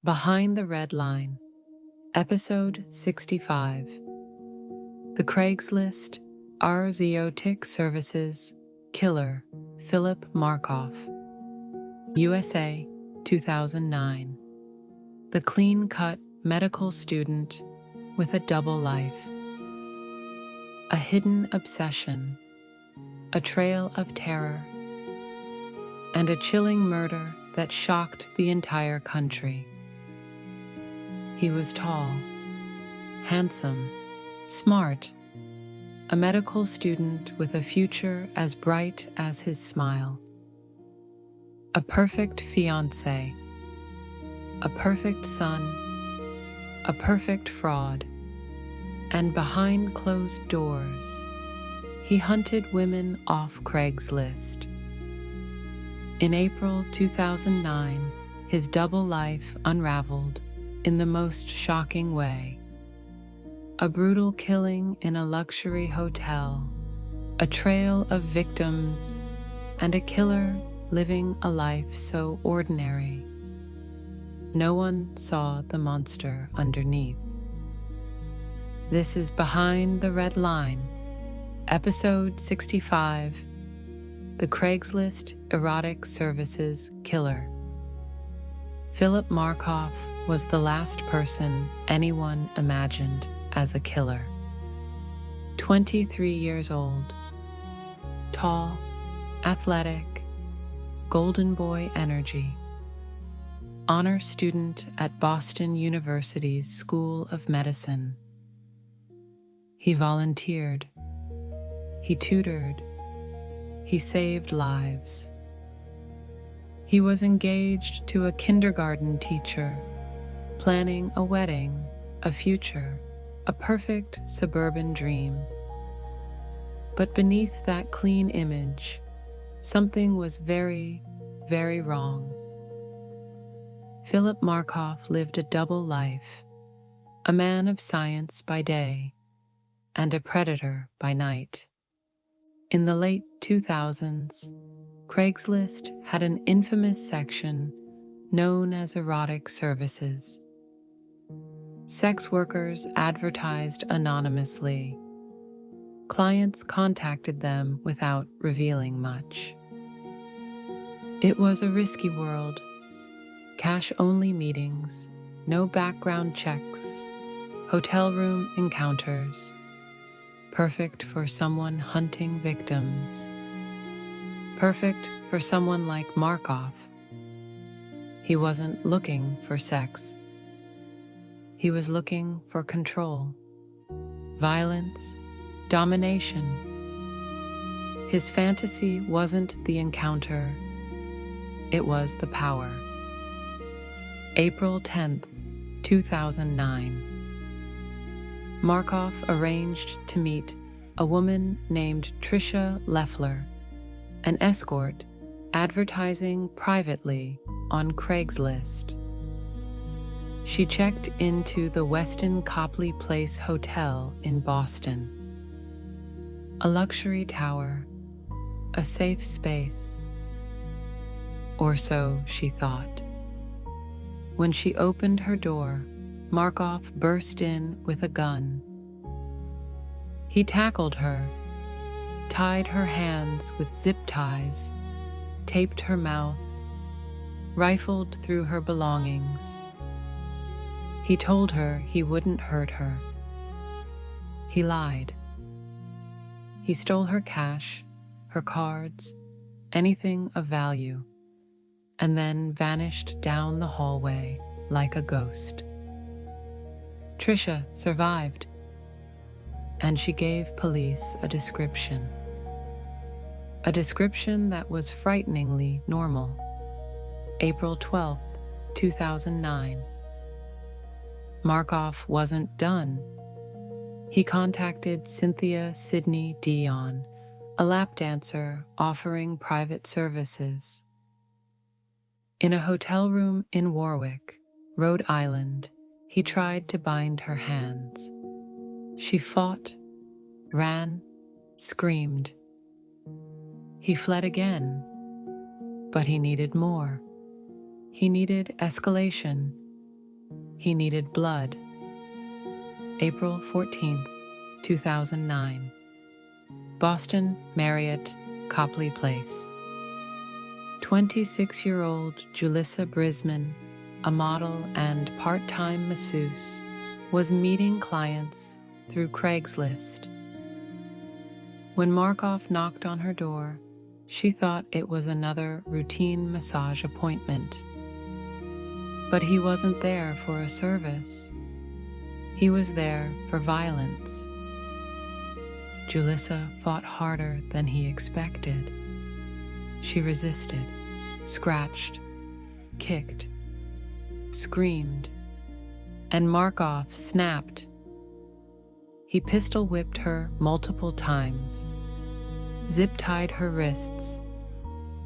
Behind the Red Line, Episode 65. The Craigslist Erotic Services Killer Philip Markoff, USA, 2009. The clean-cut medical student with a double life. A hidden obsession, a trail of terror, and a chilling murder that shocked the entire country. He was tall, handsome, smart, a medical student with a future as bright as his smile. A perfect fiancé, a perfect son, a perfect fraud, and behind closed doors, he hunted women off Craigslist. In April 2009, his double life unraveled in the most shocking way. A brutal killing in a luxury hotel, a trail of victims, and a killer living a life so ordinary. No one saw the monster underneath. This is Behind the Red Line, Episode 65, The Craigslist Erotic Services Killer. Philip Markoff was the last person anyone imagined as a killer. 23 years old, tall, athletic, golden boy energy, honor student at Boston University's School of Medicine. He volunteered, he tutored, he saved lives. He was engaged to a kindergarten teacher, planning a wedding, a future, a perfect suburban dream. But beneath that clean image, something was very, very wrong. Philip Markoff lived a double life, a man of science by day and a predator by night. In the late 2000s, Craigslist had an infamous section known as Erotic Services. Sex workers advertised anonymously. Clients contacted them without revealing much. It was a risky world. Cash-only meetings, no background checks, hotel room encounters. Perfect for someone hunting victims. Perfect for someone like Markoff. He wasn't looking for sex. He was looking for control, violence, domination. His fantasy wasn't the encounter, it was the power. April 10th, 2009. Markoff arranged to meet a woman named Trisha Leffler, an escort advertising privately on Craigslist. She checked into the Westin Copley Place Hotel in Boston. A luxury tower, a safe space. Or so she thought. When she opened her door, Markoff burst in with a gun. He tackled her, tied her hands with zip ties, taped her mouth, rifled through her belongings. He told her he wouldn't hurt her. He lied. He stole her cash, her cards, anything of value, and then vanished down the hallway like a ghost. Trisha survived, and she gave police a description that was frighteningly normal. April 12th, 2009. Markoff wasn't done. He contacted Cynthia Sidney Dion, a lap dancer offering private services. In a hotel room in Warwick, Rhode Island, he tried to bind her hands. She fought, ran, screamed. He fled again, but he needed more. He needed escalation, he needed blood. April 14th, 2009. Boston, Marriott, Copley Place. 26-year-old Julissa Brisman, a model and part-time masseuse, was meeting clients through Craigslist. When Markoff knocked on her door, she thought it was another routine massage appointment. But he wasn't there for a service. He was there for violence. Julissa fought harder than he expected. She resisted, scratched, kicked, screamed, and Markoff snapped. He pistol-whipped her multiple times, zip-tied her wrists,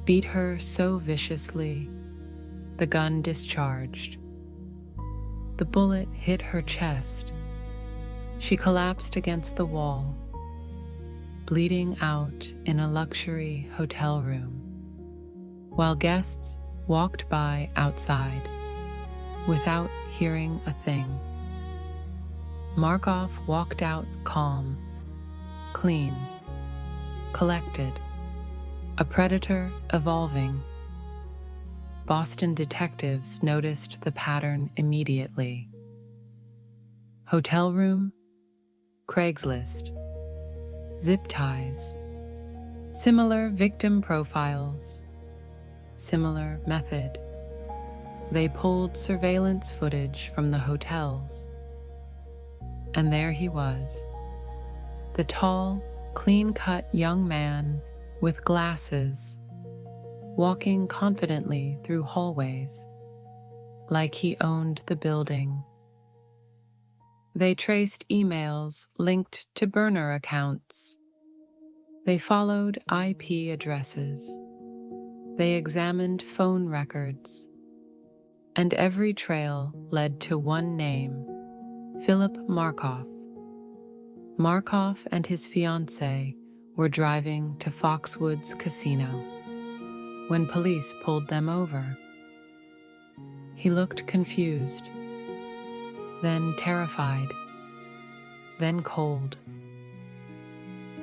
beat her so viciously, the gun discharged. The bullet hit her chest. She collapsed against the wall, bleeding out in a luxury hotel room, while guests walked by outside without hearing a thing. Markoff walked out calm, clean, collected, a predator evolving. Boston detectives noticed the pattern immediately. Hotel room, Craigslist, zip ties, similar victim profiles, similar method. They pulled surveillance footage from the hotels. And there he was, the tall, clean-cut young man with glasses, walking confidently through hallways, like he owned the building. They traced emails linked to burner accounts. They followed IP addresses. They examined phone records. And every trail led to one name, Philip Markoff. Markoff and his fiancée were driving to Foxwoods Casino when police pulled them over. He looked confused, then terrified, then cold.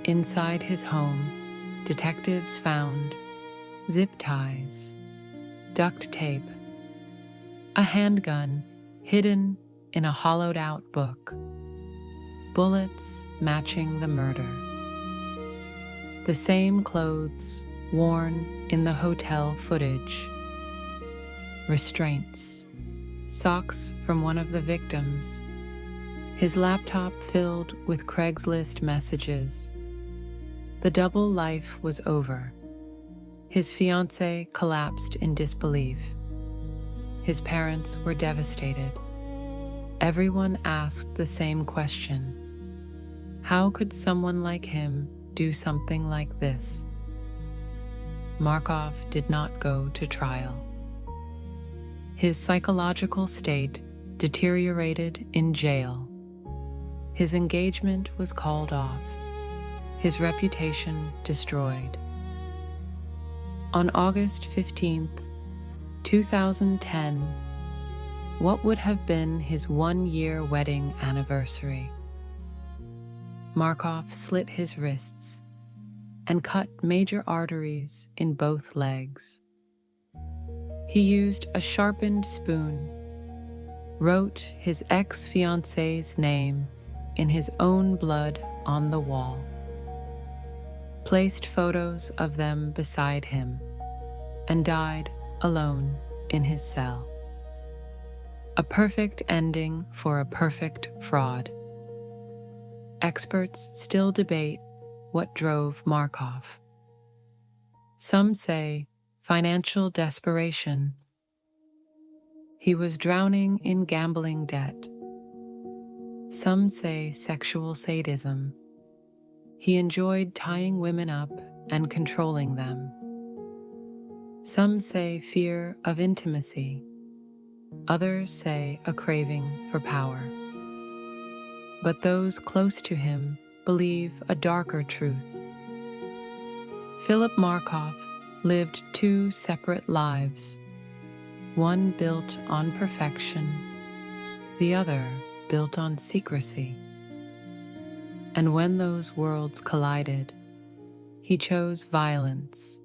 Inside his home, detectives found zip ties, duct tape, a handgun hidden in a hollowed-out book, bullets matching the murder. The same clothes worn in the hotel footage, restraints, socks from one of the victims, his laptop filled with Craigslist messages. The double life was over. His fiancée collapsed in disbelief. His parents were devastated. Everyone asked the same question. How could someone like him do something like this? Markoff did not go to trial. His psychological state deteriorated in jail. His engagement was called off. His reputation destroyed. On August 15th, 2010, what would have been his one-year wedding anniversary, Markoff slit his wrists and cut major arteries in both legs. He used a sharpened spoon, wrote his ex-fiancée's name in his own blood on the wall, placed photos of them beside him, and died alone in his cell. A perfect ending for a perfect fraud. Experts still debate what drove Markoff. Some say financial desperation. He was drowning in gambling debt. Some say sexual sadism. He enjoyed tying women up and controlling them. Some say fear of intimacy. Others say a craving for power. But those close to him believe a darker truth. Philip Markoff lived two separate lives, one built on perfection, the other built on secrecy. And when those worlds collided, he chose violence.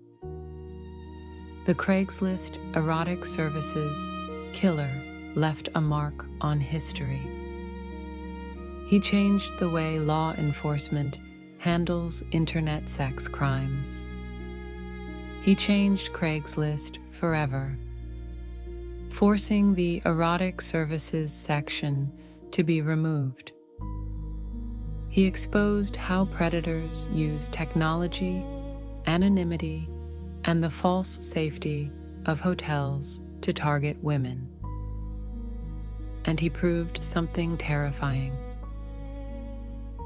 The Craigslist erotic services killer left a mark on history. He changed the way law enforcement handles internet sex crimes. He changed Craigslist forever, forcing the erotic services section to be removed. He exposed how predators use technology, anonymity, and the false safety of hotels to target women. And he proved something terrifying.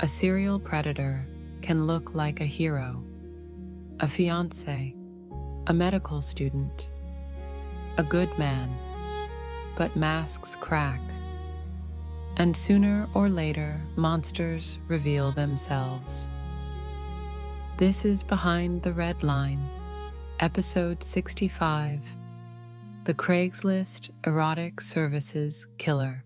A serial predator can look like a hero, a fiancé, a medical student, a good man, but masks crack, and sooner or later monsters reveal themselves. This is Behind the Red Line, Episode 65, The Craigslist Erotic Services Killer.